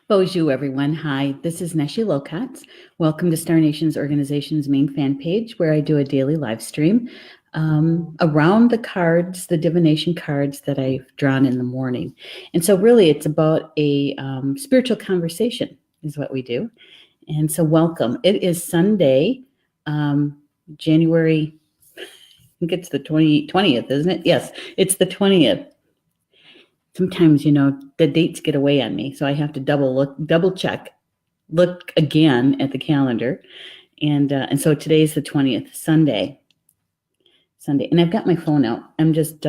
Bonjour, everyone. Hi, this is Neshi Lokotz. Welcome to Star Nations Organization's main fan page, where I do a daily live stream around the cards, the divination cards that I've drawn in the morning. And so really it's about a spiritual conversation is what we do. And so welcome. It is Sunday, January, I think it's the 20th, isn't it? Yes, it's the 20th. Sometimes, the dates get away on me, so I have to double check, look again at the calendar. And so today's the 20th, Sunday. And I've got my phone out. I'm just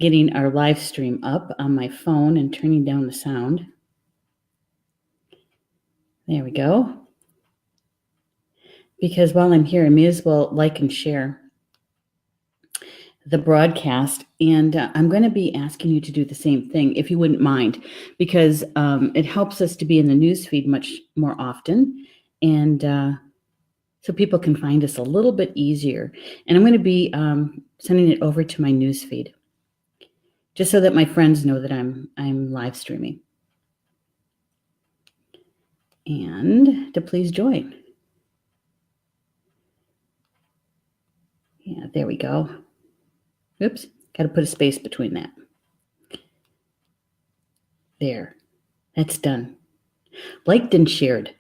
getting our live stream up on my phone and turning down the sound. There we go. Because while I'm here, I may as well like and share the broadcast, and I'm going to be asking you to do the same thing, if you wouldn't mind, because it helps us to be in the newsfeed much more often, and so people can find us a little bit easier. And I'm going to be sending it over to my newsfeed, just so that my friends know that I'm live streaming, and to please join. Yeah, there we go. Oops, got to put a space between that. There, that's done. Liked and shared.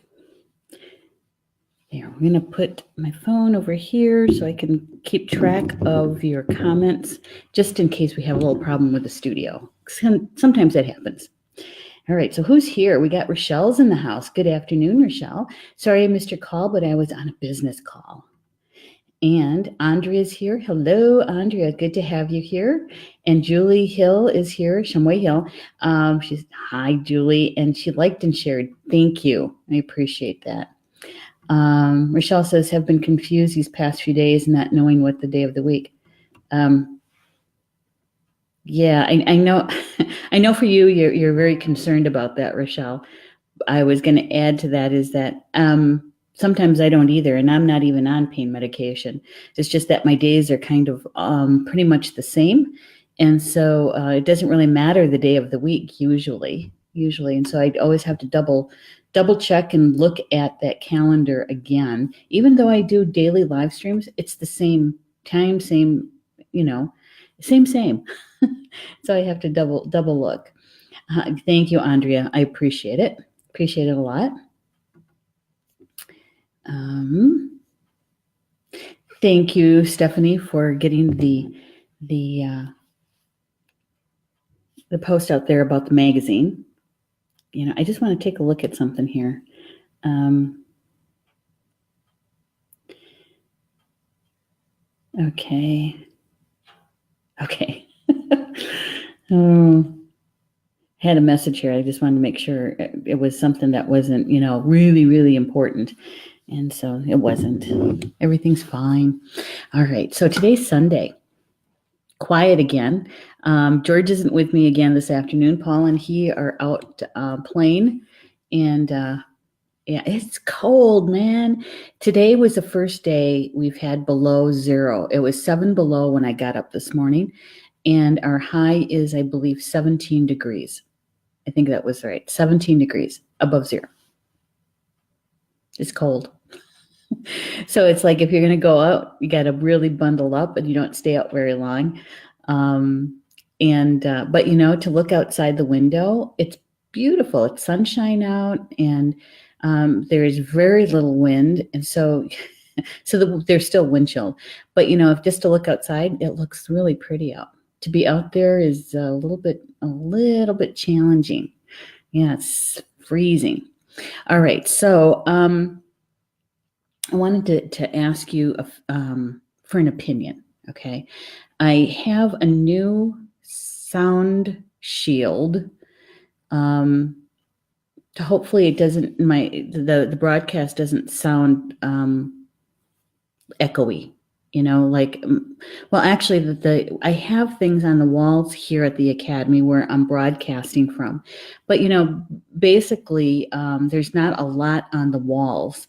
There, I'm going to put my phone over here so I can keep track of your comments, just in case we have a little problem with the studio. Sometimes that happens. All right, so who's here? We got Rochelle's in the house. Good afternoon, Rochelle. Sorry I missed your call, but I was on a business call. And Andrea's here. Hello, Andrea. Good to have you here. And Julie Hill is here. Shamway Hill. She's hi, Julie. And she liked and shared. Thank you. I appreciate that. Rochelle says, have been confused these past few days, not knowing what the day of the week. Yeah, I know. I know for you, you're very concerned about that, Rochelle. I was going to add to that is that sometimes I don't either, and I'm not even on pain medication. It's just that my days are kind of pretty much the same, and so it doesn't really matter the day of the week usually. And so I always have to double check and look at that calendar again. Even though I do daily live streams, it's the same time, same. So I have to double look. Thank you, Andrea. I appreciate it. Appreciate it a lot. Thank you, Stephanie, for getting the post out there about the magazine. I just want to take a look at something here. Okay. Had a message here. I just wanted to make sure it was something that wasn't, really, really important. And so it wasn't. Everything's fine. All right. So today's Sunday. Quiet again. George isn't with me again this afternoon. Paul and he are out playing. And yeah, it's cold, man. Today was the first day we've had below zero. It was 7 below when I got up this morning. And our high is, I believe, 17 degrees. I think that was right. 17 degrees above zero. It's cold. So it's like if you're going to go out, you got to really bundle up and you don't stay out very long. But to look outside the window, it's beautiful. It's sunshine out and there is very little wind. And so there's still wind chill. But, if just to look outside, it looks really pretty out. To be out there is a little bit challenging. Yeah, it's freezing. All right, so I wanted to ask you for an opinion. Okay, I have a new sound shield. To hopefully it doesn't the broadcast doesn't sound echoey. Actually, I have things on the walls here at the Academy where I'm broadcasting from. But, basically, there's not a lot on the walls.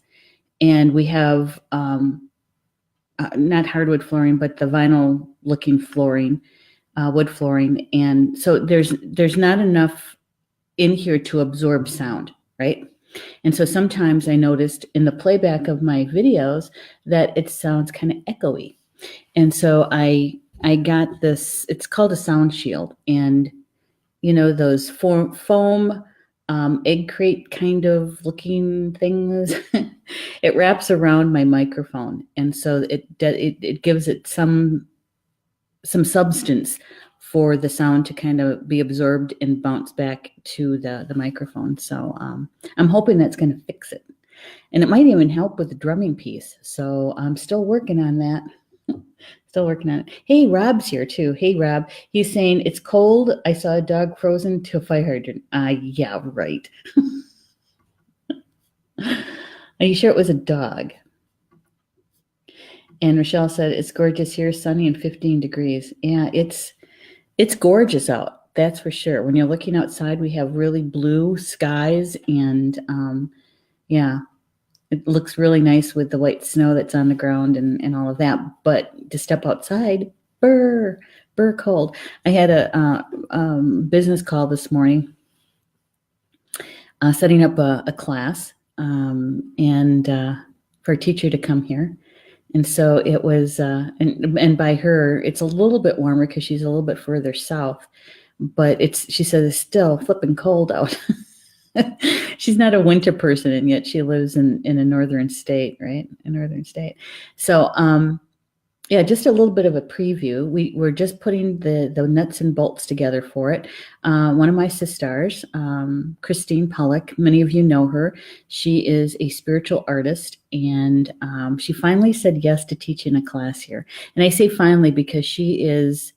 And we have not hardwood flooring, but the vinyl-looking flooring, wood flooring. And so there's not enough in here to absorb sound, right? And so sometimes I noticed in the playback of my videos that it sounds kind of echoey. And so I got this, it's called a sound shield. And those foam egg crate kind of looking things, it wraps around my microphone. And so it gives it some substance for the sound to kind of be absorbed and bounce back to the microphone. So I'm hoping that's going to fix it. And it might even help with the drumming piece. So I'm still working on that. Still working on it. Hey, Rob's here too. Hey, Rob. He's saying, it's cold. I saw a dog frozen to a fire hydrant. Yeah, right. Are you sure it was a dog? And Rochelle said, it's gorgeous here, sunny and 15 degrees. Yeah, it's gorgeous out. That's for sure. When you're looking outside, we have really blue skies, and yeah, it looks really nice with the white snow that's on the ground and all of that. But to step outside, burr cold. I had a business call this morning, setting up a class, and for a teacher to come here. And so it was, and by her, it's a little bit warmer because she's a little bit further south. But she said it's still flipping cold out. She's not a winter person, and yet she lives in a northern state, right? A northern state. So, yeah, just a little bit of a preview. We're just putting the nuts and bolts together for it. One of my sisters, Christine Pollock, many of you know her. She is a spiritual artist, and she finally said yes to teaching a class here. And I say finally because she is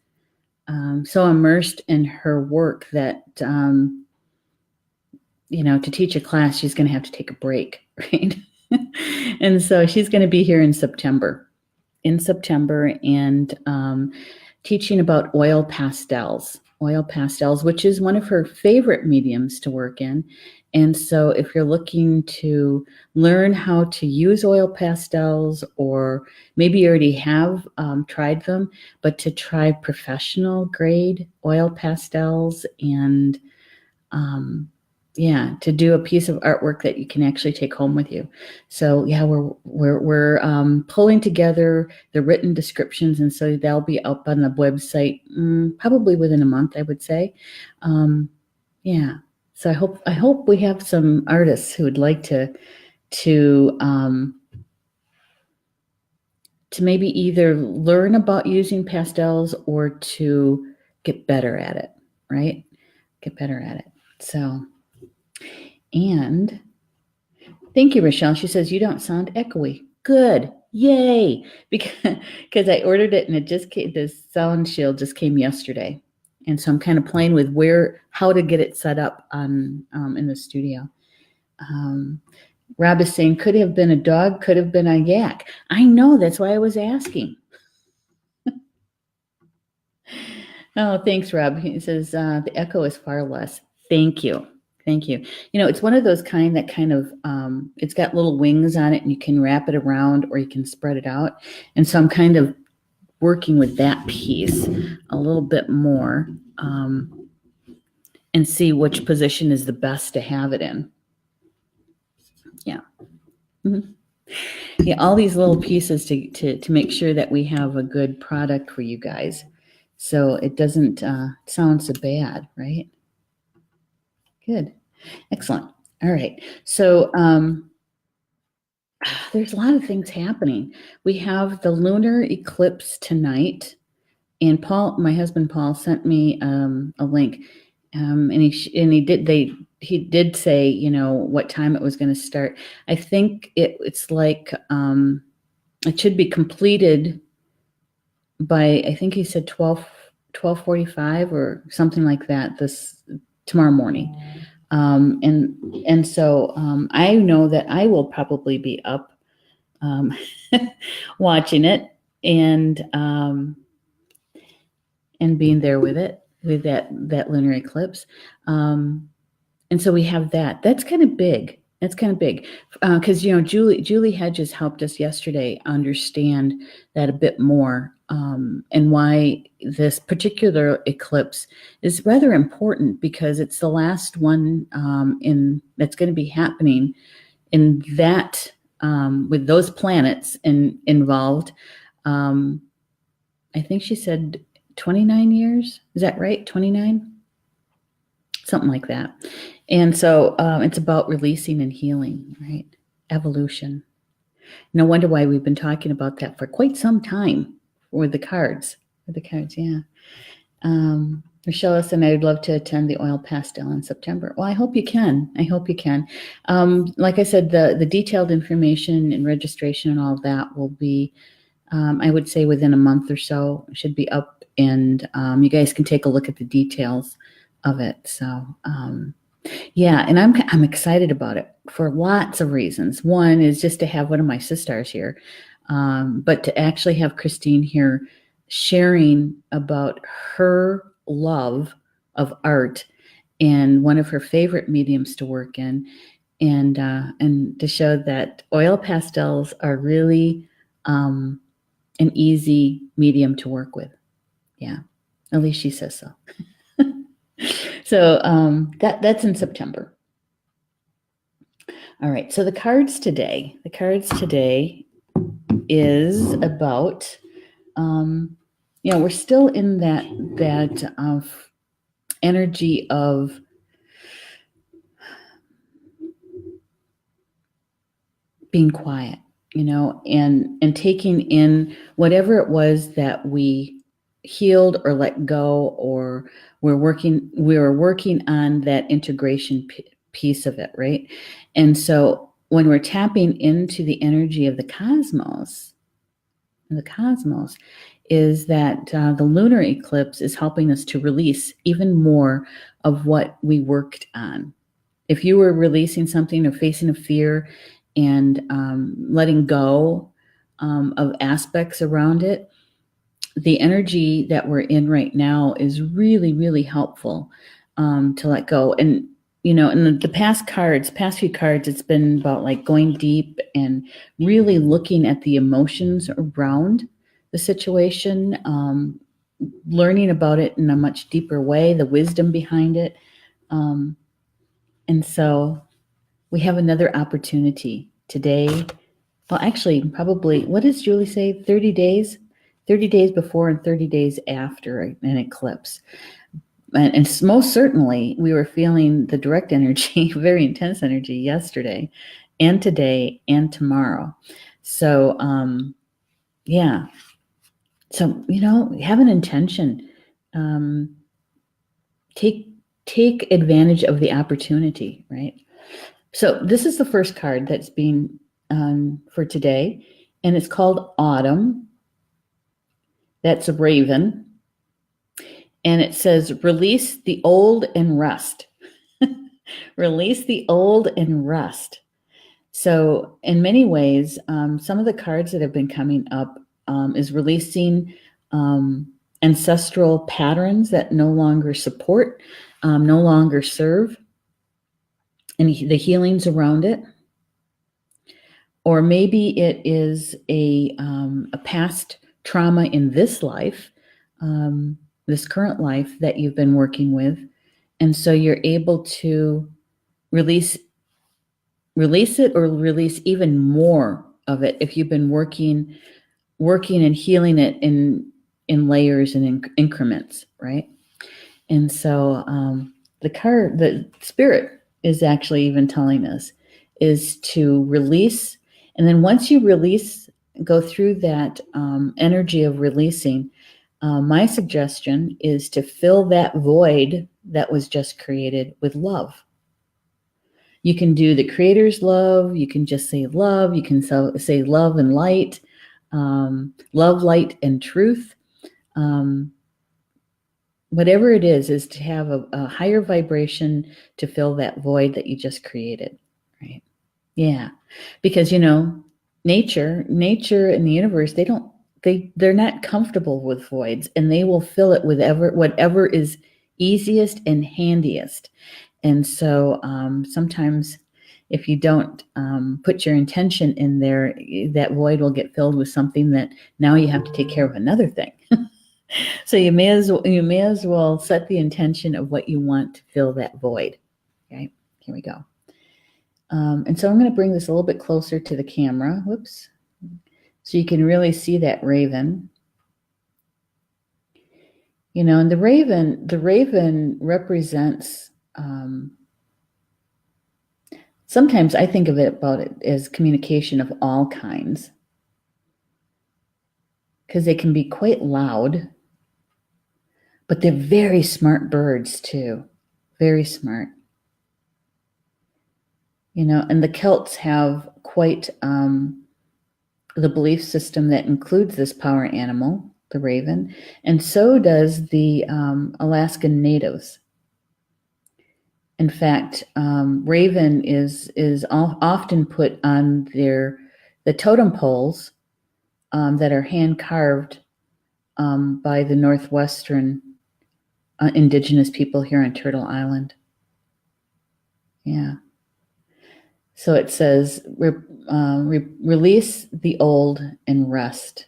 so immersed in her work that to teach a class, she's going to have to take a break, right? And so she's going to be here in September, and teaching about oil pastels, which is one of her favorite mediums to work in. And so if you're looking to learn how to use oil pastels, or maybe you already have tried them, but to try professional grade oil pastels, and to do a piece of artwork that you can actually take home with you. So yeah, we're pulling together the written descriptions, and so they'll be up on the website probably within a month, I would say. So I hope we have some artists who would like to maybe either learn about using pastels or to get better at it, right? Get better at it. So. And thank you, Rochelle. She says, you don't sound echoey. Good. Yay. Because I ordered it, and it just came, the sound shield just came yesterday. And so I'm kind of playing with how to get it set up on in the studio. Rob is saying, could have been a dog, could have been a yak. I know, that's why I was asking. Oh, thanks, Rob. He says, the echo is far less. Thank you. Thank you. It's one of those that kind of, it's got little wings on it, and you can wrap it around or you can spread it out. And so I'm kind of working with that piece a little bit more, and see which position is the best to have it in. Yeah. Mm-hmm. Yeah, all these little pieces to make sure that we have a good product for you guys, so it doesn't sound so bad, right? Good. Excellent. All right. So there's a lot of things happening. We have the lunar eclipse tonight, and my husband Paul, sent me a link, and he did say what time it was going to start. I think it's like it should be completed by, I think he said 12:45 or something like that tomorrow morning. And so I know that I will probably be up watching it, and being there with that lunar eclipse. And so we have that. That's kind of big. That's kind of big, because Julie Hedges helped us yesterday understand that a bit more, and why this particular eclipse is rather important, because it's the last one in that's going to be happening in that, with those planets involved. I think she said 29 years. Is that right? 29? Something like that. And so it's about releasing and healing, right? Evolution. No wonder why we've been talking about that for quite some time with the cards. Yeah. Rochelle said, I'd love to attend the oil pastel in September. Well, I hope you can. Like I said, the detailed information and registration and all of that will be, I would say within a month or so, should be up, and you guys can take a look at the details of it. So, yeah, and I'm excited about it for lots of reasons. One is just to have one of my sisters here, but to actually have Christine here sharing about her love of art and one of her favorite mediums to work in, and to show that oil pastels are really an easy medium to work with. Yeah, at least she says so. So that's in September. All right. So the cards today is about, we're still in that energy of being quiet, and taking in whatever it was that we healed or let go, or we were working on that integration piece of it, right? And so when we're tapping into the energy of the cosmos is that the lunar eclipse is helping us to release even more of what we worked on. If you were releasing something or facing a fear and letting go of aspects around it, the energy that we're in right now is really, really helpful to let go. And, in the past few cards, it's been about like going deep and really looking at the emotions around the situation, learning about it in a much deeper way, the wisdom behind it. And so we have another opportunity today. Well, actually, probably, what does Julie say? 30 days? 30 days before and 30 days after an eclipse. And most certainly, we were feeling the direct energy, very intense energy yesterday and today and tomorrow. So, yeah. So, have an intention. Take advantage of the opportunity, right? So this is the first card that's being for today, and it's called Autumn. That's a raven. And it says, release the old and rust. Release the old and rust. So in many ways, some of the cards that have been coming up is releasing ancestral patterns that no longer support, no longer serve, and the healings around it. Or maybe it is a past trauma in this life, this current life that you've been working with. And so you're able to release it, or release even more of it if you've been working and healing it in layers and in increments, right? And so the spirit is actually even telling us is to release. And then once you release, go through that energy of releasing, my suggestion is to fill that void that was just created with love. You can do the creator's love. You can just say love. You can say love and light, love, light, and truth. Whatever it is to have a higher vibration to fill that void that you just created, right? Yeah, because nature and the universe, they're not comfortable with voids, and they will fill it with whatever is easiest and handiest. And so sometimes if you don't put your intention in there, that void will get filled with something that now you have to take care of another thing. So you may as well set the intention of what you want to fill that void. Okay, here we go. And so I'm going to bring this a little bit closer to the camera. Whoops. So you can really see that raven. And the raven represents, sometimes I think of it about it as communication of all kinds, because they can be quite loud, but they're very smart birds too. Very smart. And the Celts have quite the belief system that includes this power animal, the raven, and so does the Alaskan natives. In fact, raven is often put on the totem poles that are hand carved by the Northwestern indigenous people here on Turtle Island. Yeah. So it says, release the old and rest.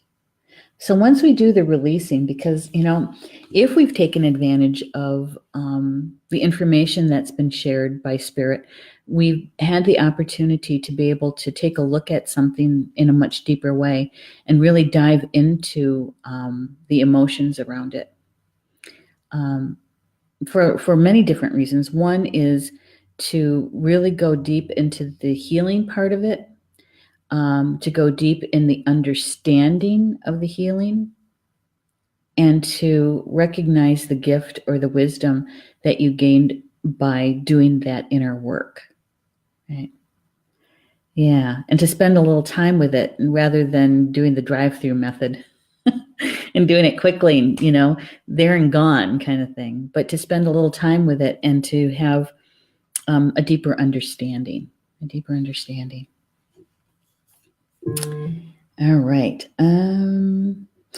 So once we do the releasing, because, if we've taken advantage of the information that's been shared by Spirit, we've had the opportunity to be able to take a look at something in a much deeper way and really dive into the emotions around it. For many different reasons. One is to really go deep into the healing part of it, to go deep in the understanding of the healing, and to recognize the gift or the wisdom that you gained by doing that inner work. Right? Yeah, and to spend a little time with it rather than doing the drive-through method and doing it quickly, there and gone kind of thing, but to spend a little time with it and to have a deeper understanding. All right.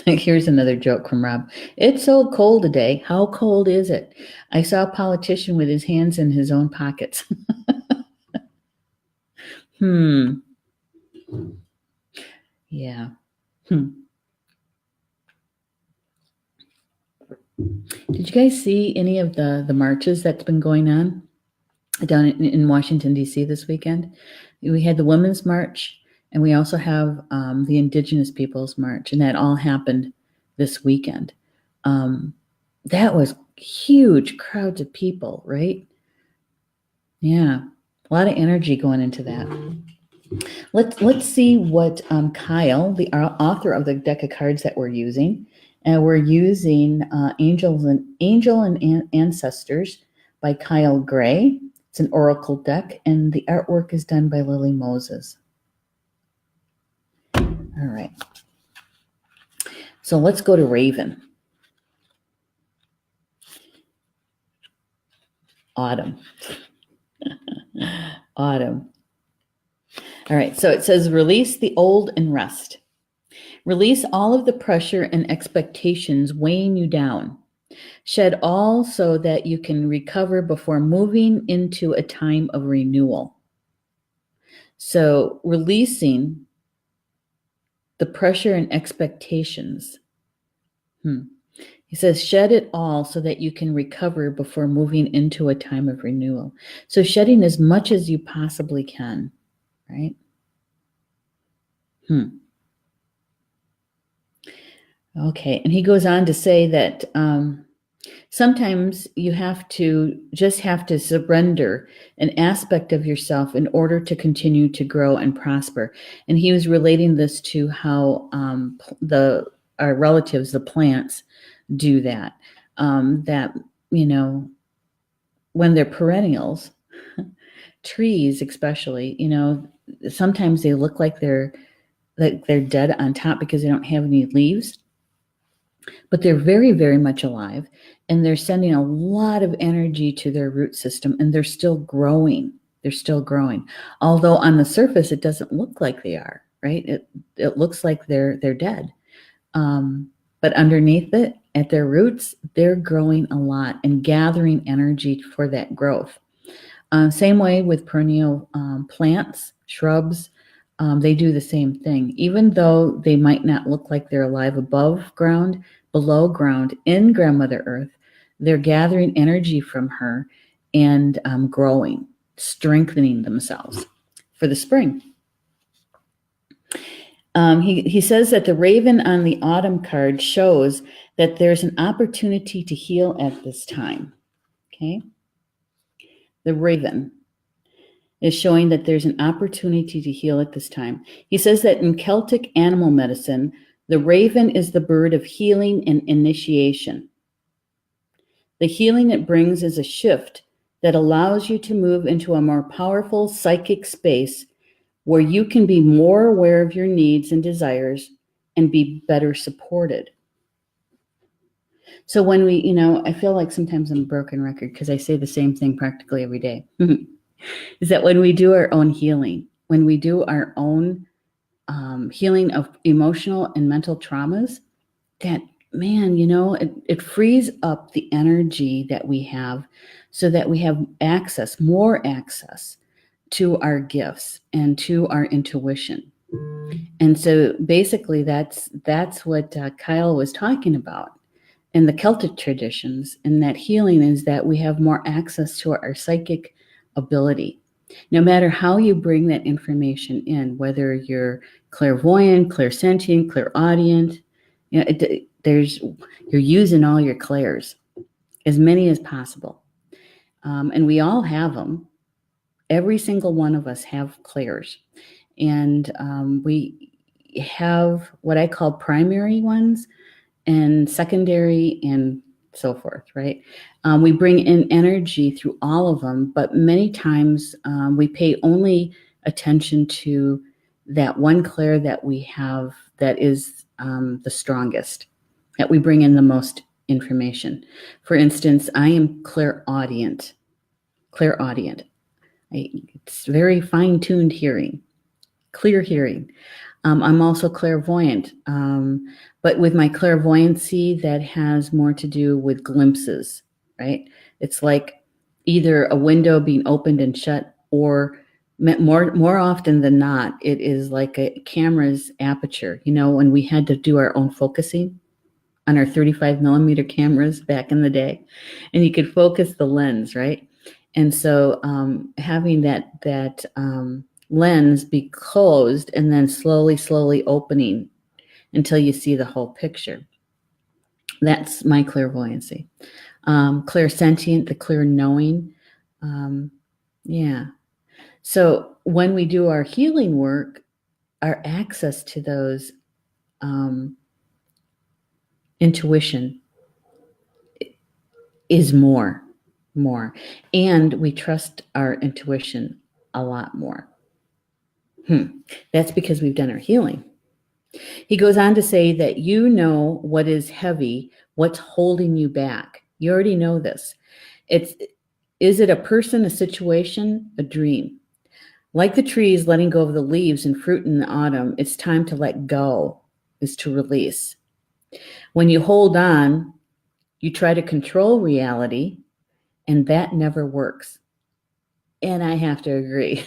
Here's another joke from Rob. It's so cold today. How cold is it? I saw a politician with his hands in his own pockets. Yeah. Did you guys see any of the marches that's been going on down in Washington, D.C. this weekend? We had the Women's March, and we also have the Indigenous Peoples March, and that all happened this weekend. That was huge crowds of people, right? Yeah, a lot of energy going into that. Let's see what Kyle, the author of the deck of cards that we're using, and we're using Angel and Ancestors by Kyle Gray. It's an oracle deck, and the artwork is done by Lily Moses. All right. So let's go to Raven. Autumn. Autumn. All right. So it says, release the old and rest. Release all of the pressure and expectations weighing you down. Shed all so that you can recover before moving into a time of renewal. So releasing the pressure and expectations. He says, shed it all so that you can recover before moving into a time of renewal. So shedding as much as you possibly can, right? Okay, and he goes on to say that sometimes you have to surrender an aspect of yourself in order to continue to grow and prosper. And he was relating this to how our relatives, the plants, do that. That, when they're perennials, trees especially, sometimes they look like they're dead on top because they don't have any leaves. But they're very, very much alive, and they're sending a lot of energy to their root system, and they're still growing. Although on the surface, it doesn't look like they are, right? It looks like they're dead. But underneath it, at their roots, they're growing a lot and gathering energy for that growth. Same way with perennial plants, shrubs. They do the same thing. Even though they might not look like they're alive above ground, below ground, in Grandmother Earth, they're gathering energy from her and growing, strengthening themselves for the spring. He says that the raven on the autumn card shows that there's an opportunity to heal at this time. Okay? The raven is showing that there's an opportunity to heal at this time. He says that in Celtic animal medicine, the raven is the bird of healing and initiation. The healing it brings is a shift that allows you to move into a more powerful psychic space where you can be more aware of your needs and desires and be better supported. So when we, I feel like sometimes I'm a broken record because I say the same thing practically every day, is that when we do our own healing, when we do our own healing of emotional and mental traumas, that, man, it frees up the energy that we have so that we have more access to our gifts and to our intuition. And so basically that's what Kyle was talking about in the Celtic traditions. And that healing is that we have more access to our psychic ability. No matter how you bring that information in, whether you're clairvoyant, clairsentient, clairaudient, you're using all your clairs, as many as possible. And we all have them. Every single one of us have clairs. And we have what I call primary ones and secondary and so forth, right? We bring in energy through all of them, but many times we pay only attention to that one clair that we have that is the strongest, that we bring in the most information. For instance, I am clairaudient. It's very fine-tuned hearing, clear hearing. I'm also clairvoyant, but with my clairvoyancy, that has more to do with glimpses, right? It's like either a window being opened and shut, or more often than not, it is like a camera's aperture. When we had to do our own focusing on our 35 millimeter cameras back in the day, and you could focus the lens, right? And so having that lens be closed and then slowly opening until you see the whole picture. That's my clairvoyancy. Clairsentient, the clear knowing. Yeah. So when we do our healing work, our access to those intuition is more, and we trust our intuition a lot more. That's because we've done our healing. He goes on to say that what is heavy, what's holding you back. You already know this. Is it a person, a situation, a dream? Like the trees letting go of the leaves and fruit in the autumn, it's time to let go, is to release. When you hold on, you try to control reality, and that never works. And I have to agree.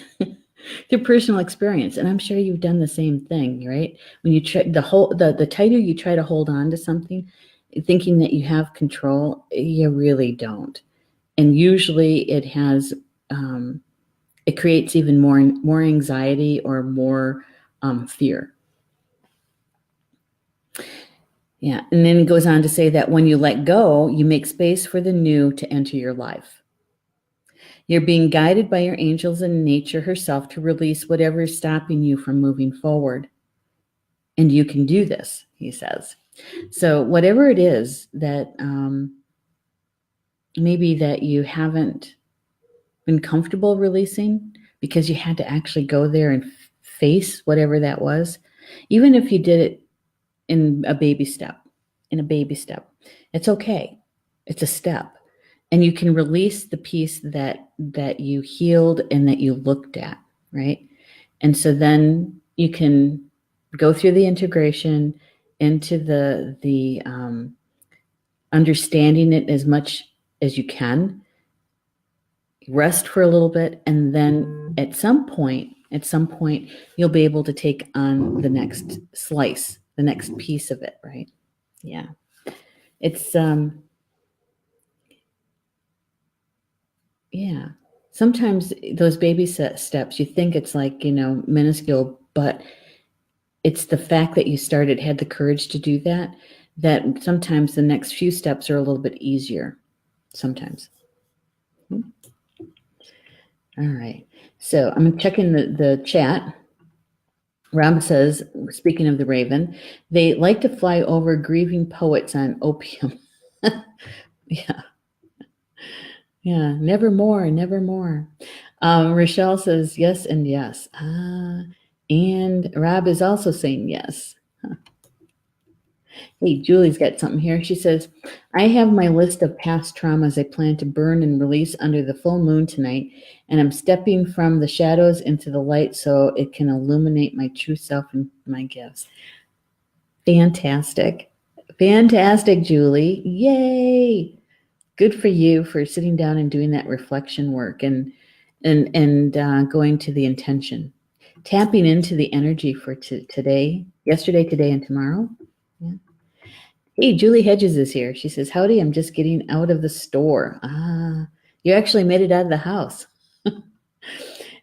Through personal experience, and I'm sure you've done the same thing, right? When you try the tighter you try to hold on to something, thinking that you have control, you really don't. And usually it has it creates even more anxiety or more fear. Yeah, and then it goes on to say that when you let go, you make space for the new to enter your life. You're being guided by your angels and nature herself to release whatever is stopping you from moving forward. And you can do this, he says. So whatever it is that maybe that you haven't been comfortable releasing because you had to actually go there and face whatever that was, even if you did it in a baby step, it's okay. It's a step. And you can release the piece that you healed and that you looked at, right? And so then you can go through the integration into the understanding it as much as you can. rest for a little bit, and then at some point, you'll be able to take on the next slice, the next piece of it, right? Yeah. It's yeah. Sometimes those baby steps, you think it's like, minuscule, but it's the fact that you had the courage to do that, that sometimes the next few steps are a little bit easier. Sometimes. All right. So I'm checking the chat. Rob says, speaking of the raven, they like to fly over grieving poets on opium. Yeah. Yeah. Never more, never more. Rochelle says yes and yes. And Rob is also saying yes. Hey, Julie's got something here. She says, I have my list of past traumas I plan to burn and release under the full moon tonight, and I'm stepping from the shadows into the light so it can illuminate my true self and my gifts. Fantastic. Fantastic, Julie. Yay. Good for you for sitting down and doing that reflection work and going to the intention. Tapping into the energy for today, yesterday, today, and tomorrow. Yeah. Hey, Julie Hedges is here. She says, howdy, I'm just getting out of the store. You actually made it out of the house.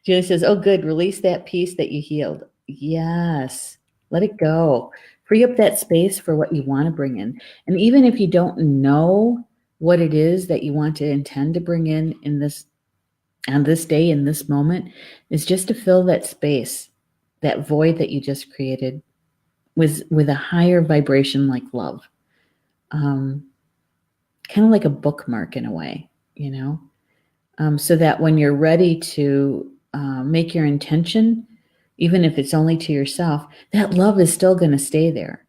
Julie says, oh, good. Release that piece that you healed. Yes. Let it go. Free up that space for what you want to bring in. And even if you don't know what it is that you want to intend to bring in this, on this day, in this moment, is just to fill that space, that void that you just created with a higher vibration like love. Kind of like a bookmark in a way, so that when you're ready to make your intention, even if it's only to yourself, that love is still going to stay there.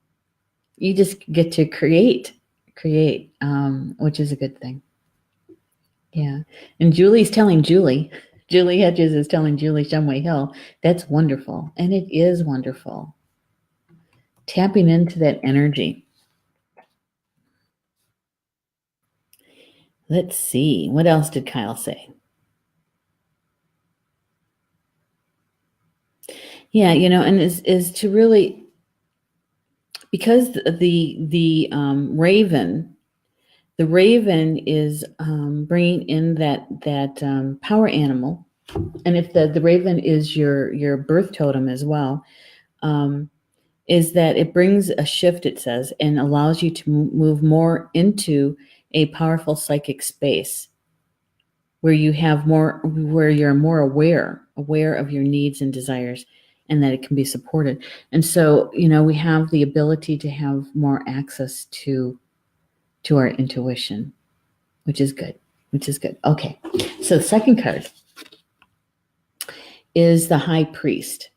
You just get to create, which is a good thing. Yeah. And Julie Hedges is telling Julie Shumway Hill, that's wonderful. And it is wonderful. Tapping into that energy. Let's see. What else did Kyle say? Yeah, and is to really, because the raven is bringing in that power animal, and if the raven is your birth totem as well, is that it brings a shift, it says, and allows you to move more into a powerful psychic space where you're more aware of your needs and desires, and that it can be supported. And so, we have the ability to have more access to our intuition, which is good. Okay. So the second card is the High Priest.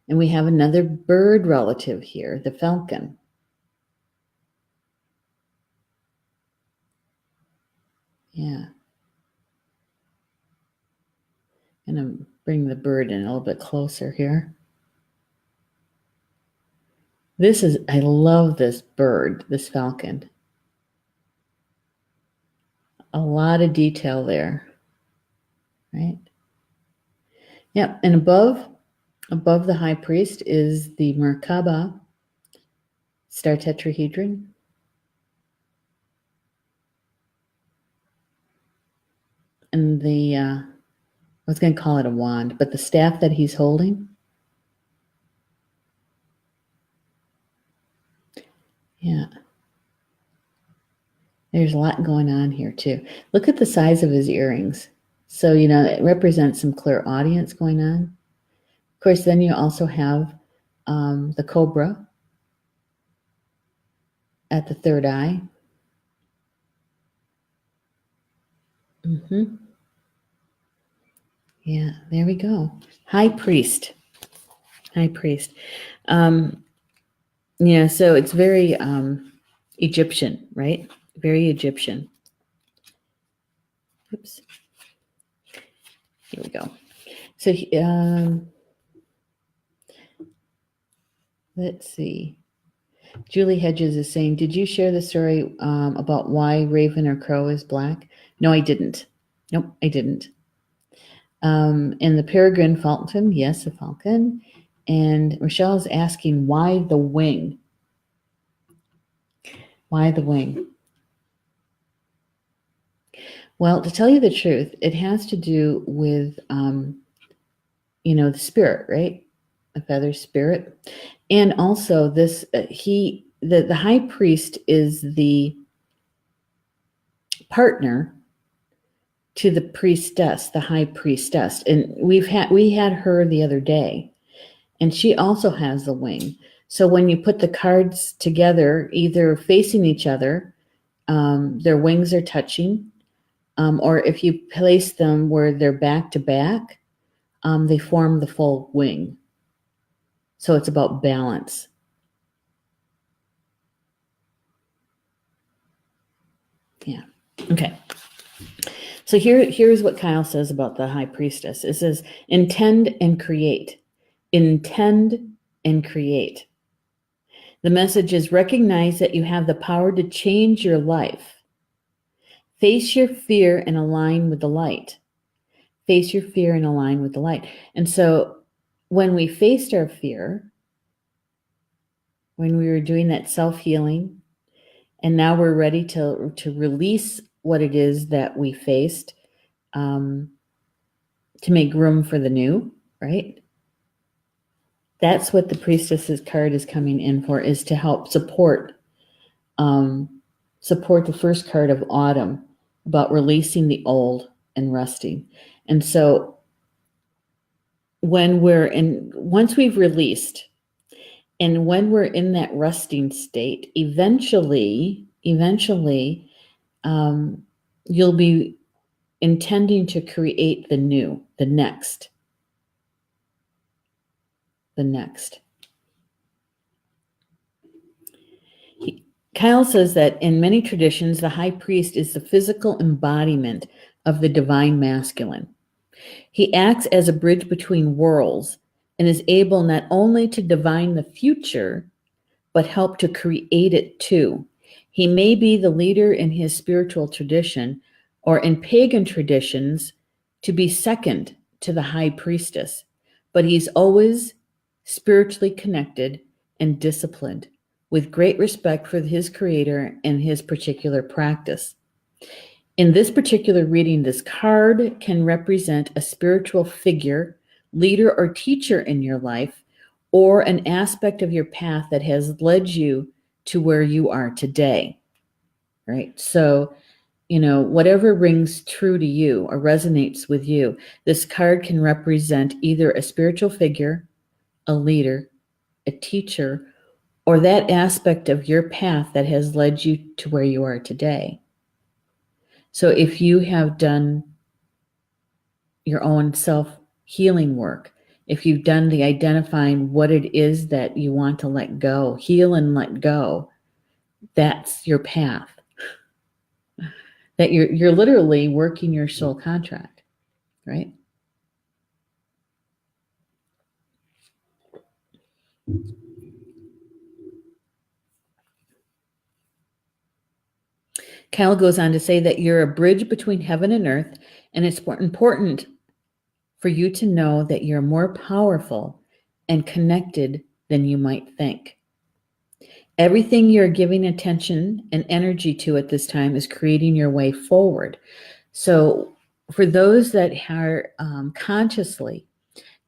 And we have another bird relative here, the falcon. Yeah. I'm going to bring the bird in a little bit closer here. I love this bird, this falcon. A lot of detail there, right? Yep. And above the High Priest is the Merkaba star tetrahedron. And I was going to call it a wand, but the staff that he's holding. Yeah. There's a lot going on here too. Look at the size of his earrings. So, it represents some clairaudience going on. Of course, then you also have the cobra at the third eye. Yeah, there we go. High Priest. Yeah, so it's very Egyptian, right? Very Egyptian. Oops. Here we go. So let's see. Julie Hedges is saying, did you share the story about why raven or crow is black? No, I didn't. Nope, I didn't. And the peregrine falcon, yes, a falcon. And Michelle is asking, why the wing? Why the wing? Well, to tell you the truth, it has to do with, the spirit, right? The feather spirit. And also this, the high priest is the partner to the priestess, the high priestess. And we had her the other day, and she also has the wing. So when you put the cards together, either facing each other, their wings are touching, or if you place them where they're back to back, they form the full wing. So it's about balance. Yeah. Okay. So here's what Kyle says about the high priestess. It says, intend and create. Intend and create. The message is, recognize that you have the power to change your life. Face your fear and align with the light. Face your fear and align with the light. And so when we faced our fear, when we were doing that self-healing, and now we're ready to release what it is that we faced, to make room for the new, right? That's what the priestess's card is coming in for, is to help support the first card of autumn, about releasing the old and resting. And so once we've released, and when we're in that resting state, eventually, you'll be intending to create the new, the next. Kyle says that in many traditions, the high priest is the physical embodiment of the divine masculine. He acts as a bridge between worlds and is able not only to divine the future, but help to create it too. He may be the leader in his spiritual tradition, or in pagan traditions, to be second to the high priestess, but he's always spiritually connected and disciplined, with great respect for his creator and his particular practice. In this particular reading, this card can represent a spiritual figure, leader, or teacher in your life, or an aspect of your path that has led you to where you are today, right? So, whatever rings true to you or resonates with you, this card can represent either a spiritual figure, a leader, a teacher, or that aspect of your path that has led you to where you are today. So if you have done your own self-healing work, if you've done the identifying what it is that you want to let go, heal and let go, that's your path. That you're literally working your soul contract, right? Kyle goes on to say that you're a bridge between heaven and earth, and it's important for you to know that you're more powerful and connected than you might think. Everything you're giving attention and energy to at this time is creating your way forward. So for those that are consciously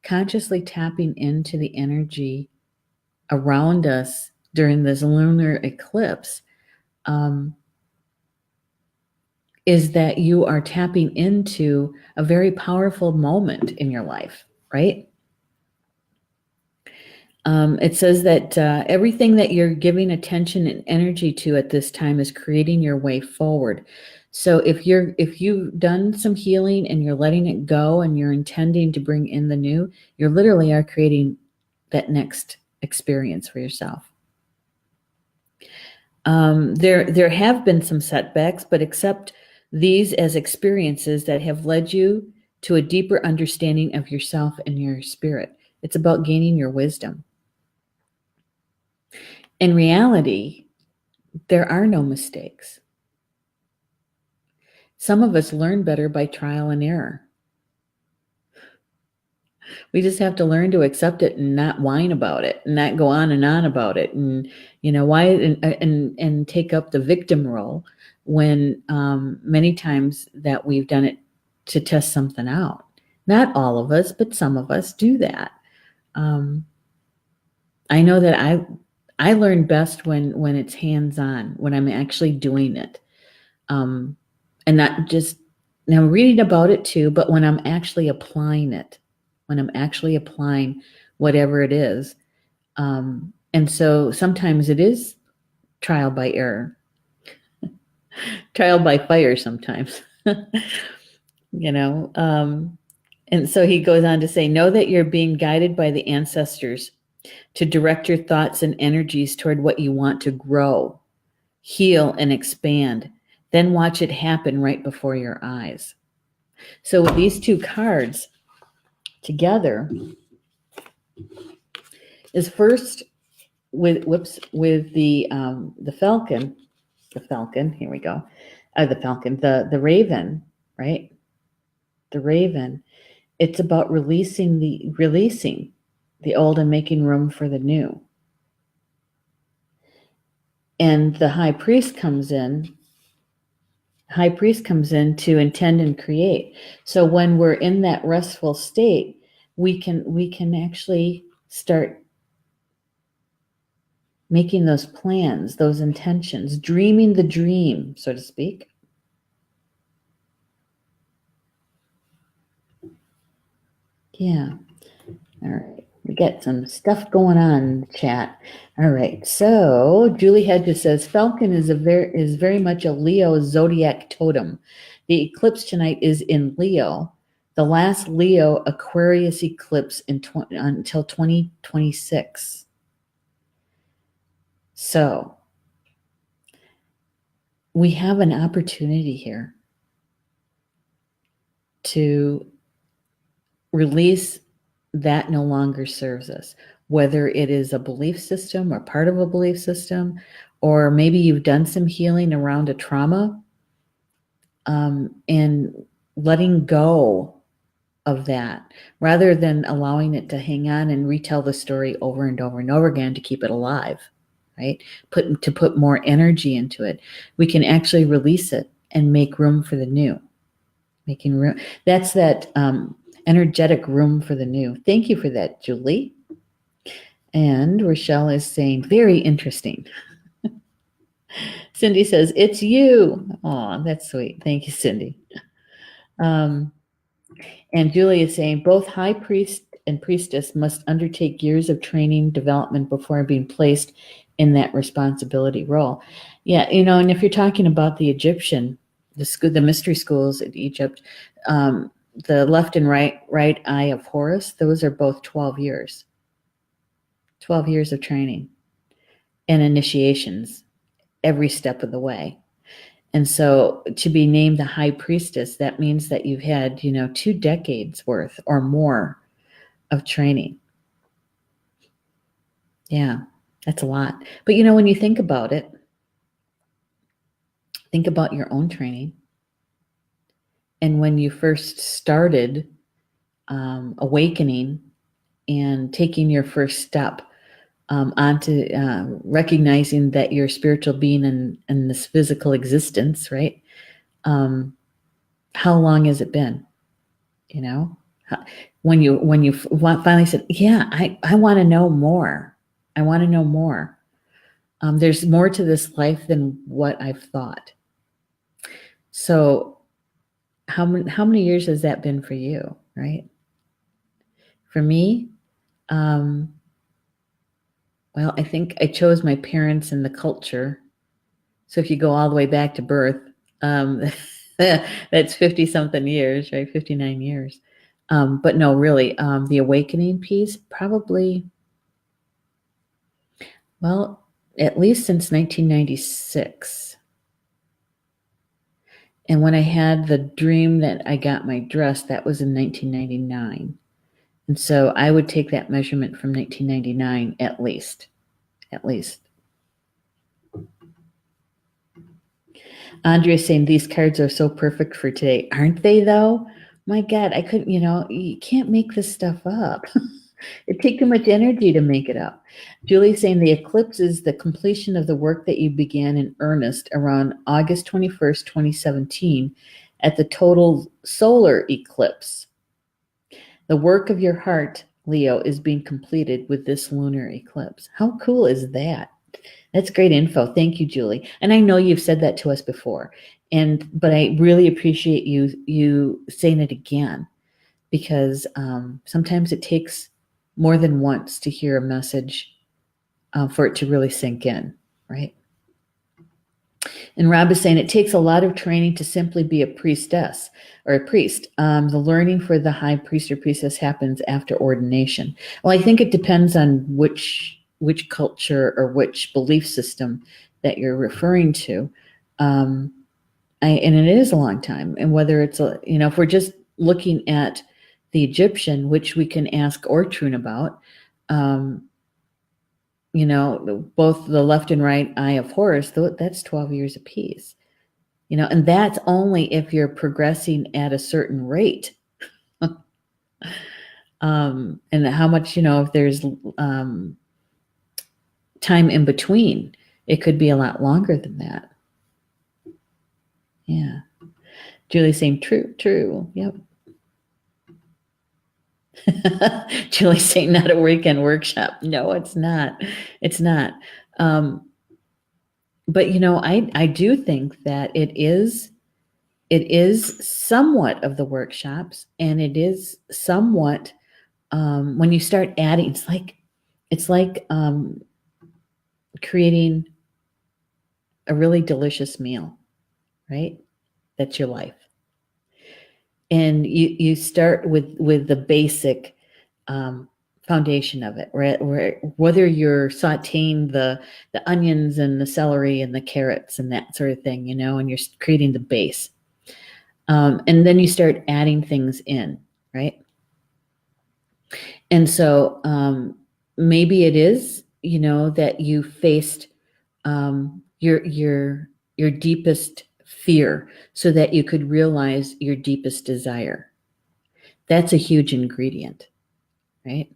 tapping into the energy around us during this lunar eclipse, is that you are tapping into a very powerful moment in your life, right? It says that everything that you're giving attention and energy to at this time is creating your way forward. So if you've done some healing and you're letting it go and you're intending to bring in the new, you literally are creating that next experience for yourself. There have been some setbacks, but accept these as experiences that have led you to a deeper understanding of yourself and your spirit. It's about gaining your wisdom. In reality, there are no mistakes. Some of us learn better by trial and error. We just have to learn to accept it and not whine about it and not go on and on about it and why and take up the victim role when many times that we've done it to test something out. Not all of us, but some of us do that. I know that I learn best when it's hands-on, when I'm actually doing it, and not just now reading about it too, but when I'm actually applying it, when I'm actually applying whatever it is. And so sometimes it is trial by error, trial by fire sometimes, And so he goes on to say, know that you're being guided by the ancestors to direct your thoughts and energies toward what you want to grow, heal, and expand. Then watch it happen right before your eyes. So with these two cards together is first with the falcon, here we go. The raven, right? The raven. It's about releasing the old and making room for the new. And the high priest comes in to intend and create. So when we're in that restful state, we can actually start making those plans, those intentions, dreaming the dream, so to speak. Yeah. All right. We get some stuff going on in the chat. All right. So Julie Hedges says Falcon is very much a Leo zodiac totem. The eclipse tonight is in Leo. The last Leo Aquarius eclipse until 2026. So we have an opportunity here to release that no longer serves us, whether it is a belief system or part of a belief system, or maybe you've done some healing around a trauma, and letting go of that rather than allowing it to hang on and retell the story over and over and over again to keep it alive, right? To put more energy into it. We can actually release it and make room for the new. Making room. That's that energetic room for the new. Thank you for that, Julie. And Rochelle is saying, very interesting. Cindy says, it's you. Oh, that's sweet. Thank you, Cindy. And Julie is saying, both high priest and priestess must undertake years of training development before being placed in that responsibility role. Yeah, and if you're talking about the Egyptian, the mystery schools in Egypt, the left and right eye of Horus, those are both 12 years. 12 years of training and initiations every step of the way. And so to be named the high priestess, that means that you've had, 2 decades worth or more of training. Yeah, that's a lot. But when you think about it, think about your own training. And when you first started awakening and taking your first step onto recognizing that you're a spiritual being in this physical existence, right? How long has it been? When you finally said, yeah, I want to know more. I want to know more. There's more to this life than what I've thought. So how many years has that been for you, right? For me, well, I think I chose my parents and the culture. So if you go all the way back to birth, that's 50 something years, right? 59 years. But no, really, the awakening piece, probably, well, at least since 1996. And when I had the dream that I got my dress, that was in 1999. And so I would take that measurement from 1999 at least. Andrea is saying these cards are so perfect for today. Aren't they though? My God, I couldn't, you can't make this stuff up. It takes too much energy to make it up. Julie's saying the eclipse is the completion of the work that you began in earnest around August 21st, 2017 at the total solar eclipse. The work of your heart, Leo, is being completed with this lunar eclipse. How cool is that? That's great info. Thank you, Julie. And I know you've said that to us before, but I really appreciate you saying it again, because sometimes it takes more than once to hear a message for it to really sink in, right? And Rob is saying it takes a lot of training to simply be a priestess or a priest. The learning for the high priest or priestess happens after ordination. Well, I think it depends on which culture or which belief system that you're referring to. And it is a long time. And whether it's, if we're just looking at the Egyptian, which we can ask Ortrun about, both the left and right eye of Horus, that's 12 years apiece. And that's only if you're progressing at a certain rate. And how much, if there's time in between, it could be a lot longer than that. Yeah. Julie's saying true. Yep. Julie's saying not a weekend workshop. No, it's not. It's not. But I do think that it is somewhat of the workshops, and it is somewhat when you start adding, it's like creating a really delicious meal, right? That's your life. And you start with the basic foundation of it, right? Whether you're sauteing the onions and the celery and the carrots and that sort of thing, and you're creating the base. And then you start adding things in, right? And so maybe it is, that you faced your deepest fear so that you could realize your deepest desire. That's a huge ingredient, right?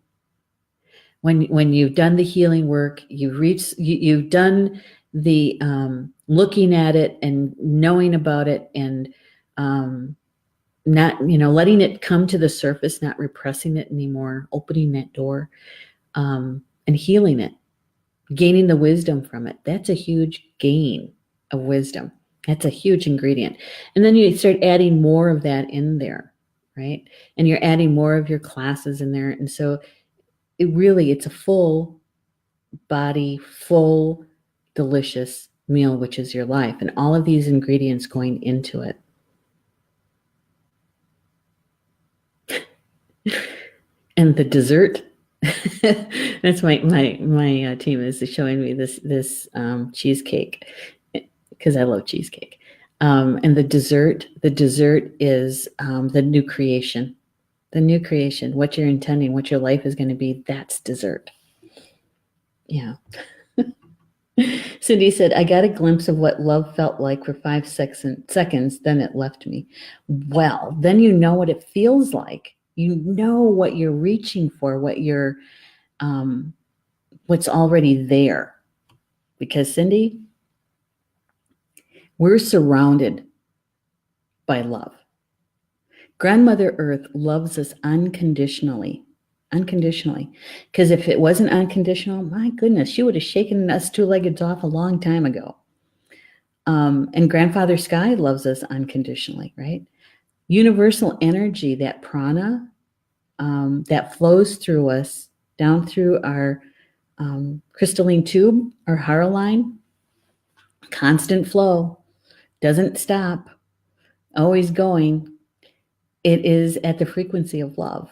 When you've done the healing work, you've done the looking at it and knowing about it, and not letting it come to the surface, not repressing it anymore, opening that door, and healing it, gaining the wisdom from it. That's a huge gain of wisdom. That's a huge ingredient. And then you start adding more of that in there, right? And you're adding more of your classes in there. And so it's a full body, full, delicious meal, which is your life. And all of these ingredients going into it. And the dessert, that's my team is showing me this cheesecake, because I love cheesecake. And the dessert is the new creation. The new creation, what you're intending, what your life is going to be, that's dessert. Yeah. Cindy said, I got a glimpse of what love felt like for 5 seconds, then it left me. Well, then you know what it feels like. You know what you're reaching for, what you're, what's already there. Because Cindy, we're surrounded by love. Grandmother Earth loves us unconditionally. Because if it wasn't unconditional, my goodness, she would have shaken us two-leggeds off a long time ago. And Grandfather Sky loves us unconditionally, right? Universal energy, that prana, that flows through us, down through our crystalline tube, our hara line, constant flow, doesn't stop, always going. It is at the frequency of love.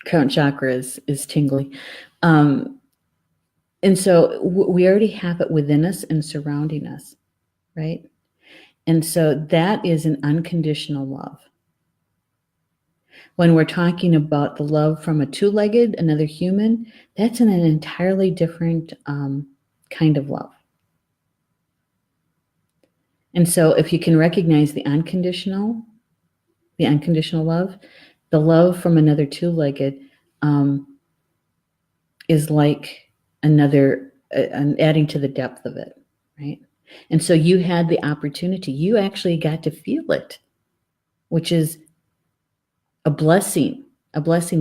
Crown chakra is tingly. And so we already have it within us and surrounding us, right? And so that is an unconditional love. When we're talking about the love from a two-legged, another human, that's an entirely different kind of love. And so if you can recognize the unconditional love, the love from another two-legged is like another, adding to the depth of it, right? And so you had the opportunity, you actually got to feel it, which is a blessing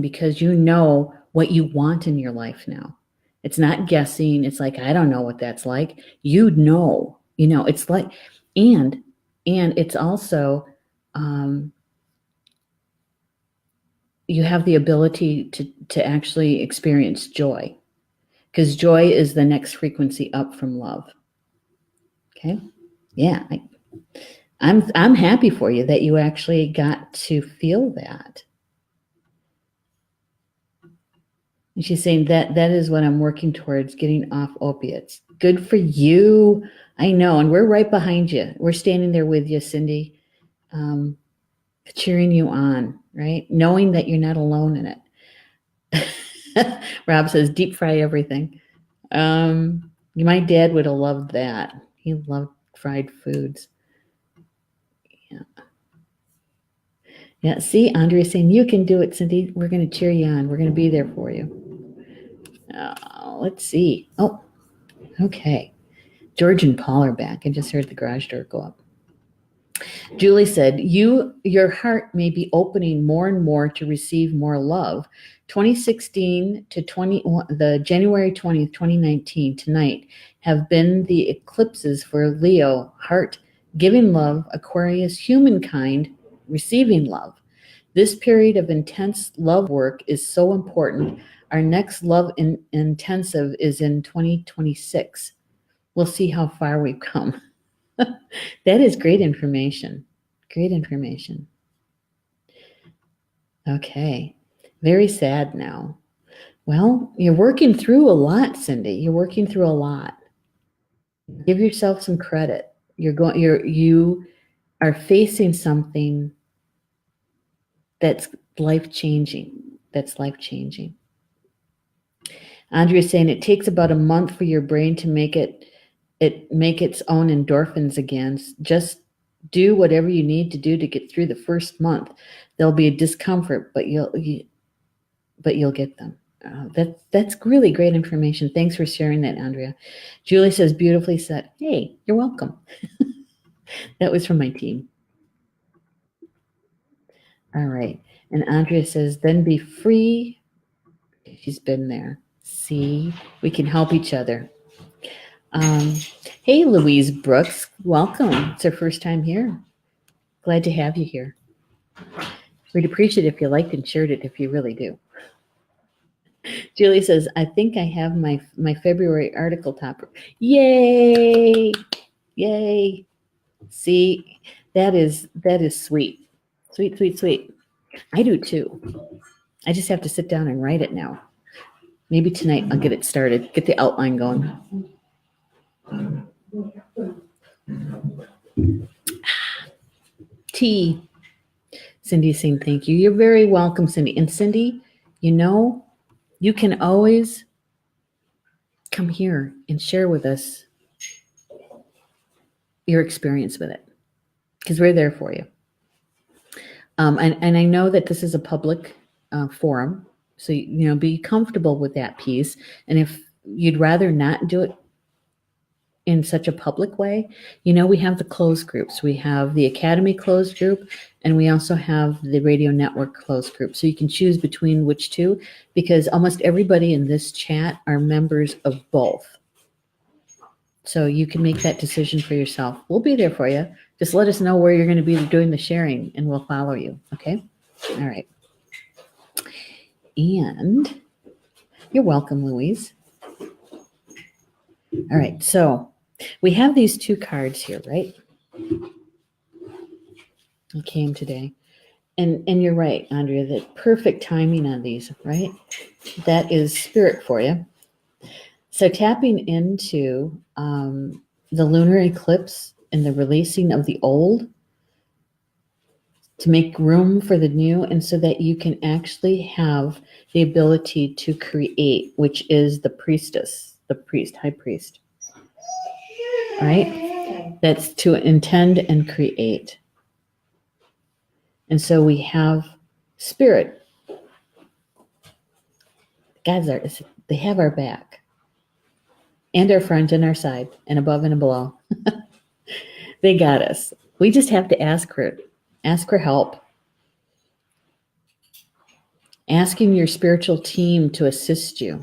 because you know what you want in your life now. It's not guessing. It's like, I don't know what that's like. You know, it's like, and it's also, you have the ability to actually experience joy, because joy is the next frequency up from love. Okay. Yeah. I'm happy for you that you actually got to feel that. And she's saying that is what I'm working towards, getting off opiates. Good for you. I know. And we're right behind you. We're standing there with you, Cindy, cheering you on, right? Knowing that you're not alone in it. Rob says, deep fry everything. My dad would have loved that. He loved fried foods. Yeah. Yeah. See, Andrea's saying, you can do it, Cindy. We're going to cheer you on. We're going to be there for you. Let's see. Oh, okay. George and Paul are back. I just heard the garage door go up. Julie said, your heart may be opening more and more to receive more love. 2016 to the January 20th, 2019 tonight have been the eclipses for Leo, heart, giving love, Aquarius, humankind, receiving love. This period of intense love work is so important. Our next love intensive is in 2026. We'll see how far we've come. That is great information. Great information. Okay. Very sad now. Well, you're working through a lot, Cindy. You're working through a lot. Give yourself some credit. You are facing something that's life-changing. Andrea is saying it takes about a month for your brain to make its own endorphins again. Just do whatever you need to do to get through the first month. There'll be a discomfort, but you'll get them. That's really great information. Thanks for sharing that, Andrea. Julie says, beautifully said. Hey, you're welcome. That was from my team. All right. And Andrea says, then be free. She's been there. See, we can help each other. Hey, Louise Brooks, welcome. It's our first time here. Glad to have you here. We'd appreciate it if you liked and shared it, if you really do. Julie says, I think I have my February article topper. Yay! Yay! See, that is sweet. Sweet. I do too. I just have to sit down and write it now. Maybe tonight I'll get it started, get the outline going. Tea. Cindy's saying thank you. You're very welcome, Cindy. And Cindy, you can always come here and share with us your experience with it, because we're there for you. And I know that this is a public forum, so be comfortable with that piece. And if you'd rather not do it in such a public way, we have the closed groups. We have the Academy closed group, and we also have the Radio Network closed group. So you can choose between which two, because almost everybody in this chat are members of both. So you can make that decision for yourself. We'll be there for you. Just let us know where you're going to be doing the sharing, and we'll follow you. Okay? All right. And you're welcome, Louise. All right. So we have these two cards here, right? I came today. And you're right, Andrea, that perfect timing on these, right? That is spirit for you. So tapping into the lunar eclipse and the releasing of the old to make room for the new, and so that you can actually have the ability to create, which is the priestess, the priest, high priest, right? That's to intend and create. And so we have spirit. They have our back and our front and our side and above and below. They got us. We just have to ask for help. Asking your spiritual team to assist you.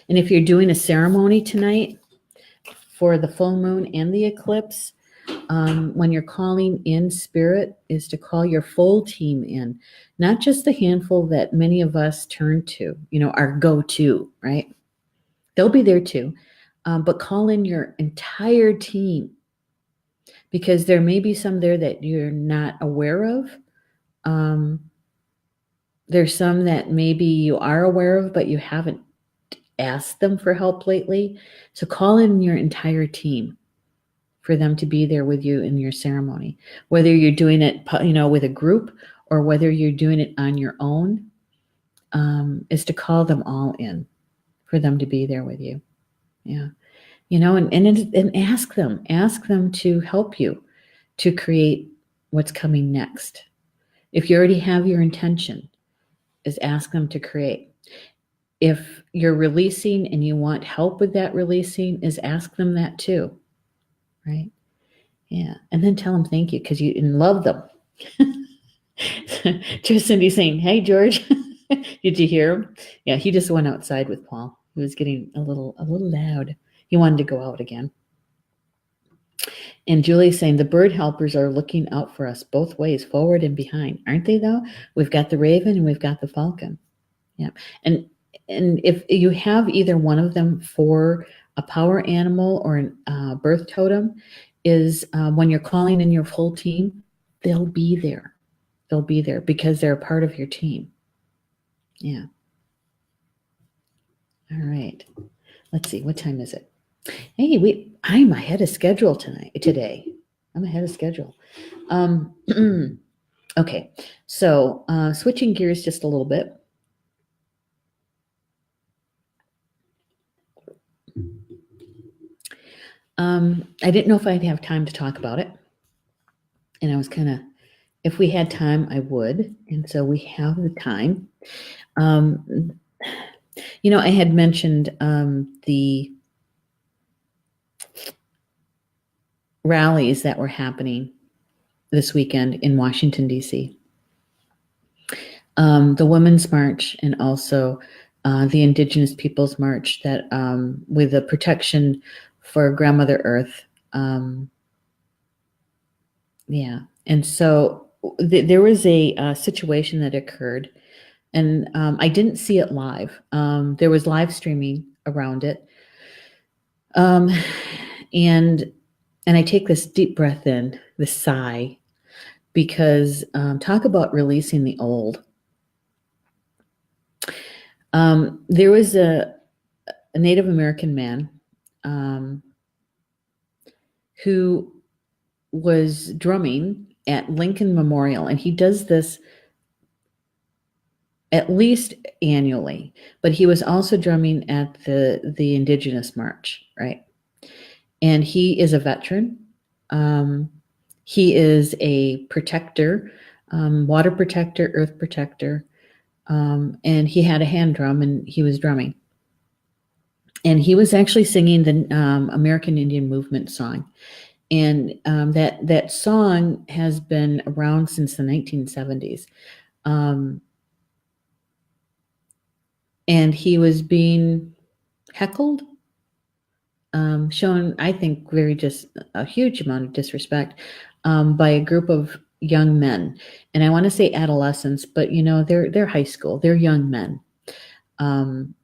And if you're doing a ceremony tonight for the full moon and the eclipse, when you're calling in spirit, is to call your full team in, not just the handful that many of us turn to, our go-to, right? They'll be there too, but call in your entire team, because there may be some there that you're not aware of. There's some that maybe you are aware of, but you haven't asked them for help lately. So call in your entire team for them to be there with you in your ceremony, whether you're doing it, with a group or whether you're doing it on your own, is to call them all in for them to be there with you. Yeah. And ask them to help you to create what's coming next. If you already have your intention, is ask them to create. If you're releasing and you want help with that releasing, is ask them that too. Right? Yeah. And then tell them thank you, because you love them. Just Cindy saying, hey, George, did you hear him? Yeah, he just went outside with Paul. He was getting a little loud. He wanted to go out again. And Julie's saying the bird helpers are looking out for us both ways, forward and behind. Aren't they, though? We've got the raven and we've got the falcon. Yeah. And if you have either one of them for a power animal or a birth totem, is when you're calling in your full team, they'll be there. They'll be there because they're a part of your team. Yeah. All right. Let's see. What time is it? Hey, I'm ahead of schedule today. I'm ahead of schedule. Okay. So switching gears just a little bit. I didn't know if I'd have time to talk about it. And I was if we had time, I would. And so we have the time. I had mentioned the rallies that were happening this weekend in Washington, D.C. The Women's March and also the Indigenous Peoples March that with the protection for Grandmother Earth. Yeah. And so there was a situation that occurred, and I didn't see it live. There was live streaming around it. And I take this deep breath in, this sigh, because talk about releasing the old. There was a Native American man who was drumming at Lincoln Memorial, and he does this at least annually, but he was also drumming at the Indigenous March, right? And he is a veteran. He is a protector, water protector, earth protector, and he had a hand drum and he was drumming. And he was actually singing the American Indian Movement song. And that song has been around since the 1970s. And he was being heckled, shown, I think, just a huge amount of disrespect by a group of young men. And I want to say adolescents, but they're high school, they're young men. And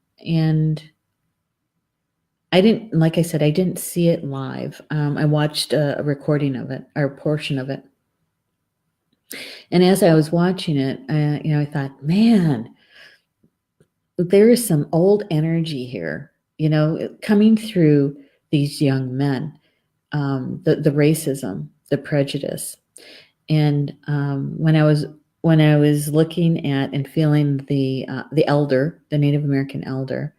I didn't see it live. I watched a recording of it, or a portion of it. And as I was watching it, I thought, man, there is some old energy here, coming through these young men, the racism, the prejudice. And when I was looking at and feeling the elder, the Native American elder,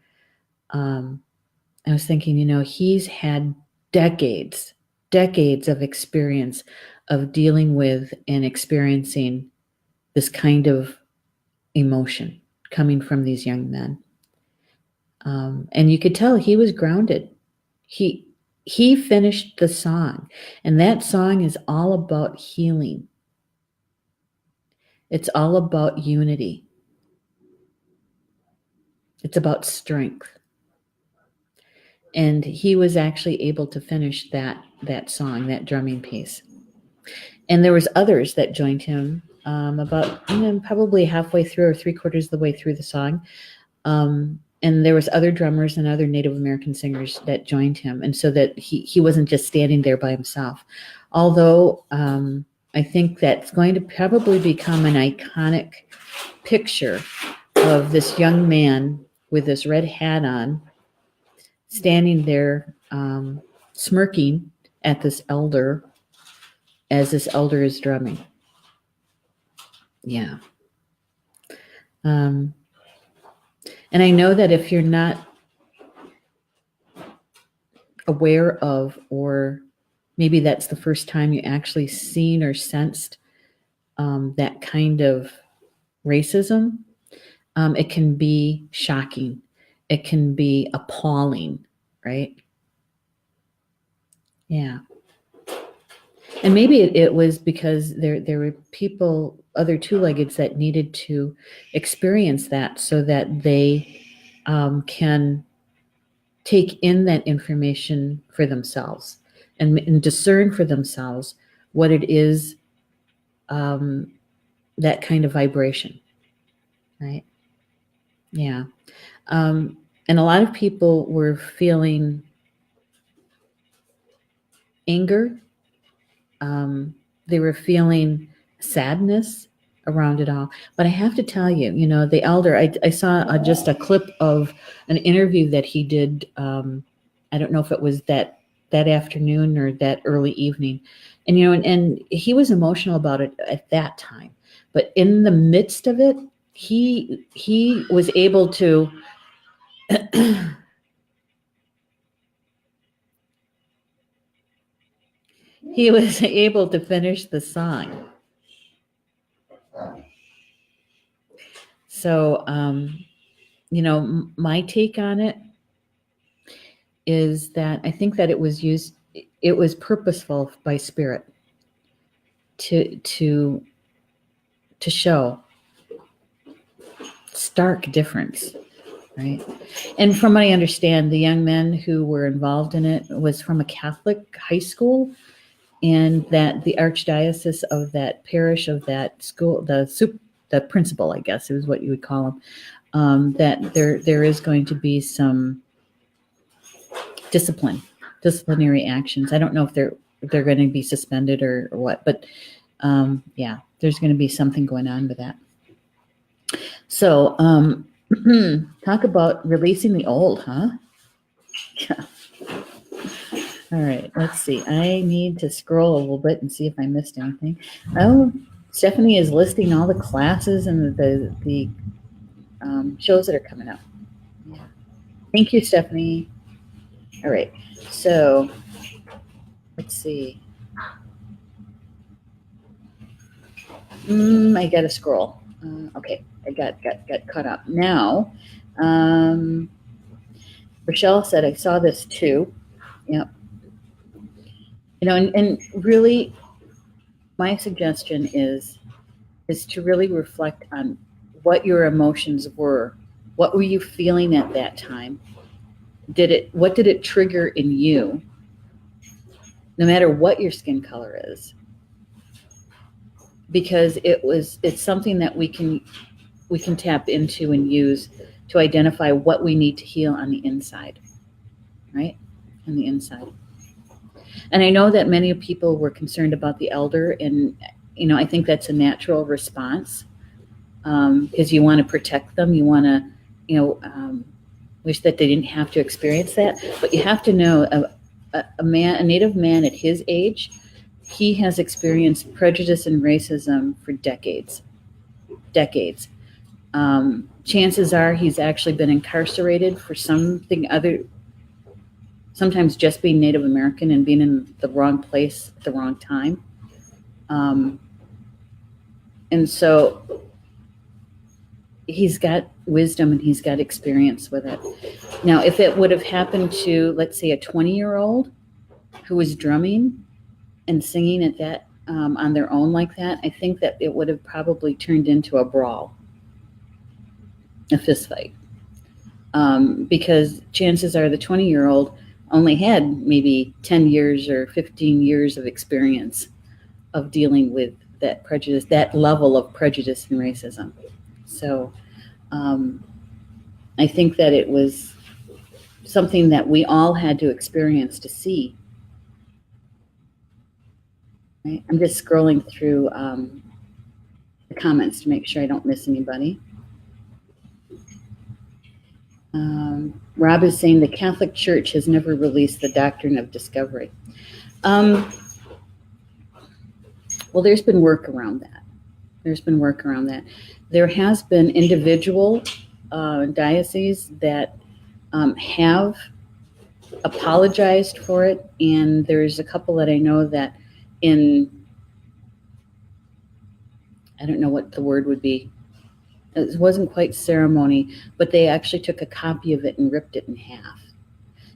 I was thinking, he's had decades decades of experience of dealing with and experiencing this kind of emotion coming from these young men. And you could tell he was grounded. He finished the song, and that song is all about healing. It's all about unity. It's about strength. And he was actually able to finish that song, that drumming piece. And there was others that joined him about probably halfway through or 3/4 of the way through the song. And there was other drummers and other Native American singers that joined him, and so that he wasn't just standing there by himself. Although I think that's going to probably become an iconic picture of this young man with this red hat on, standing there smirking at this elder as this elder is drumming. Yeah. And I know that if you're not aware of, or maybe that's the first time you actually seen or sensed that kind of racism, it can be shocking. It can be appalling, right? Yeah. And maybe it was because there were people, other two-leggeds, that needed to experience that so that they can take in that information for themselves and discern for themselves what it is, that kind of vibration, right? Yeah. And a lot of people were feeling anger. They were feeling sadness around it all. But I have to tell you, the elder, I saw just a clip of an interview that he did. I don't know if it was that afternoon or that early evening. And, and he was emotional about it at that time. But in the midst of it, he was able to he was able to finish the song. So, my take on it is that I think that it was purposeful by Spirit to show stark difference, right? And from what I understand, the young men who were involved in it was from a Catholic high school, and that the archdiocese of that parish, of that school, the principal, I guess is what you would call him, that there is going to be some disciplinary actions. I don't know if they're going to be suspended or what, but yeah, there's going to be something going on with that. So talk about releasing the old, huh? Yeah. All right, let's see. I need to scroll a little bit and see if I missed anything. Oh, Stephanie is listing all the classes and the shows that are coming up. Yeah. Thank you, Stephanie. All right, so let's see. I got to scroll. Okay, I got caught up. Now, Rochelle said, I saw this too. Yep. And really, my suggestion is to really reflect on what your emotions were. What were you feeling at that time? What did it trigger in you? No matter what your skin color is, because it's something that we can tap into and use to identify what we need to heal on the inside, right? On the inside. And I know that many people were concerned about the elder, and I think that's a natural response, because you want to protect them. You want to, wish that they didn't have to experience that. But you have to know, a Native man at his age, he has experienced prejudice and racism for decades. Chances are he's actually been incarcerated for something sometimes just being Native American and being in the wrong place at the wrong time. And so he's got wisdom and he's got experience with it. Now, if it would have happened to, let's say, a 20-year-old who was drumming and singing at that on their own like that, I think that it would have probably turned into a brawl, a fist fight. Because chances are the 20-year-old only had maybe 10 years or 15 years of experience of dealing with that prejudice, that level of prejudice and racism. So I think that it was something that we all had to experience to see. Right? I'm just scrolling through the comments to make sure I don't miss anybody. Rob is saying the Catholic Church has never released the doctrine of discovery. Well, there's been work around that. There has been individual dioceses that have apologized for it, and there's a couple that I know that I don't know what the word would be. It wasn't quite ceremony, but they actually took a copy of it and ripped it in half.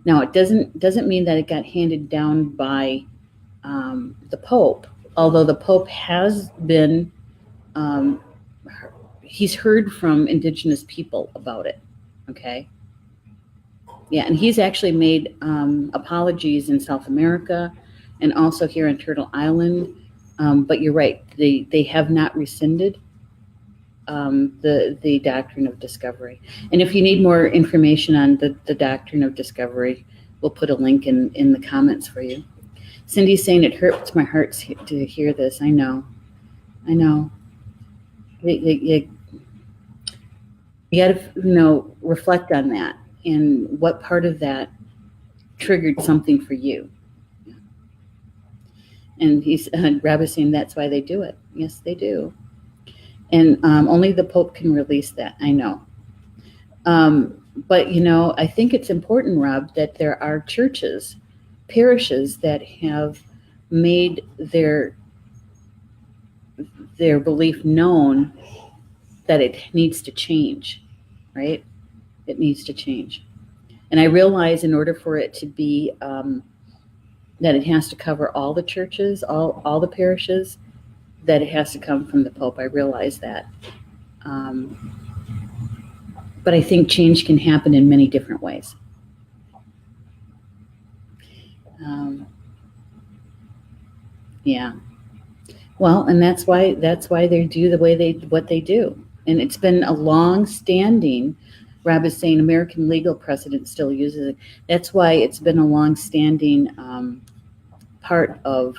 Now, it doesn't mean that it got handed down by the Pope, although the Pope has been, he's heard from indigenous people about it, okay? Yeah, and he's actually made apologies in South America and also here in Turtle Island, but you're right, they have not rescinded the doctrine of discovery. And if you need more information on the doctrine of discovery, we'll put a link in the comments for you. Cindy's saying it hurts my heart to hear this. I know. You got to reflect on that and what part of that triggered something for you. And Rob is saying that's why they do it. Yes, they do. And only the Pope can release that. I know. But, I think it's important, Rob, that there are churches, parishes that have made their belief known that it needs to change, right? It needs to change. And I realize in order for it to be, that it has to cover all the churches, all the parishes, that it has to come from the Pope. I realize that. But I think change can happen in many different ways. Yeah. Well, and that's why they do what they do. And it's been a long-standing, Rob is saying American legal precedent still uses it. That's why it's been a long-standing part of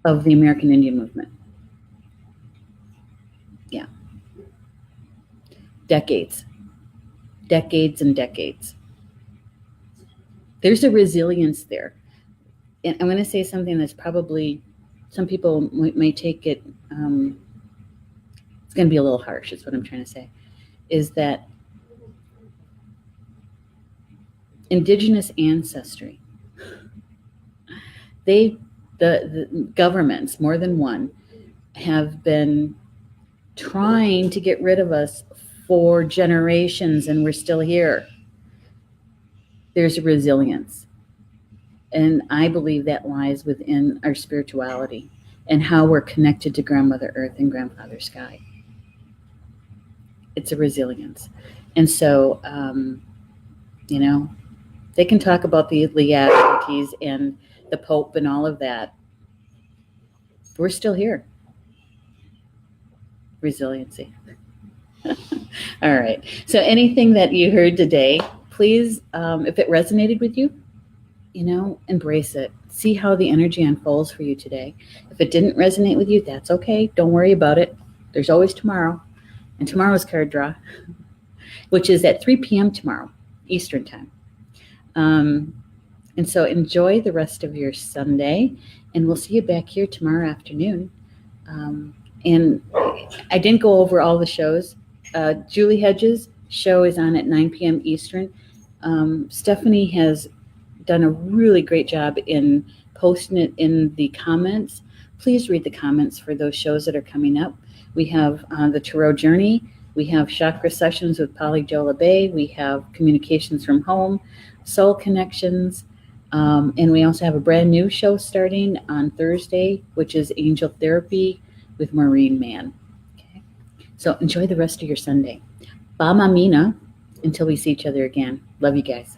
the American Indian movement. Yeah. Decades and decades. There's a resilience there. And I'm going to say something that's probably, some people may take it, it's going to be a little harsh, is what I'm trying to say, is that indigenous ancestry, the governments, more than one, have been trying to get rid of us for generations, and we're still here. There's a resilience. And I believe that lies within our spirituality and how we're connected to Grandmother Earth and Grandfather Sky. It's a resilience. And so, they can talk about the legalities and the Pope and all of that. We're still here. Resiliency. All right. So anything that you heard today, please, if it resonated with you, embrace it. See how the energy unfolds for you today. If it didn't resonate with you, that's okay. Don't worry about it. There's always tomorrow. And tomorrow's card draw, which is at 3 p.m. tomorrow, Eastern time. And so enjoy the rest of your Sunday, and we'll see you back here tomorrow afternoon. And I didn't go over all the shows. Julie Hedges' show is on at 9 p.m. Eastern. Stephanie has done a really great job in posting it in the comments. Please read the comments for those shows that are coming up. We have the Tarot Journey. We have Chakra Sessions with Polly Jola Bay. We have Communications from Home, Soul Connections. And we also have a brand new show starting on Thursday, which is Angel Therapy with Maureen Mann. Okay. So enjoy the rest of your Sunday. Ba Mamina, until we see each other again. Love you guys.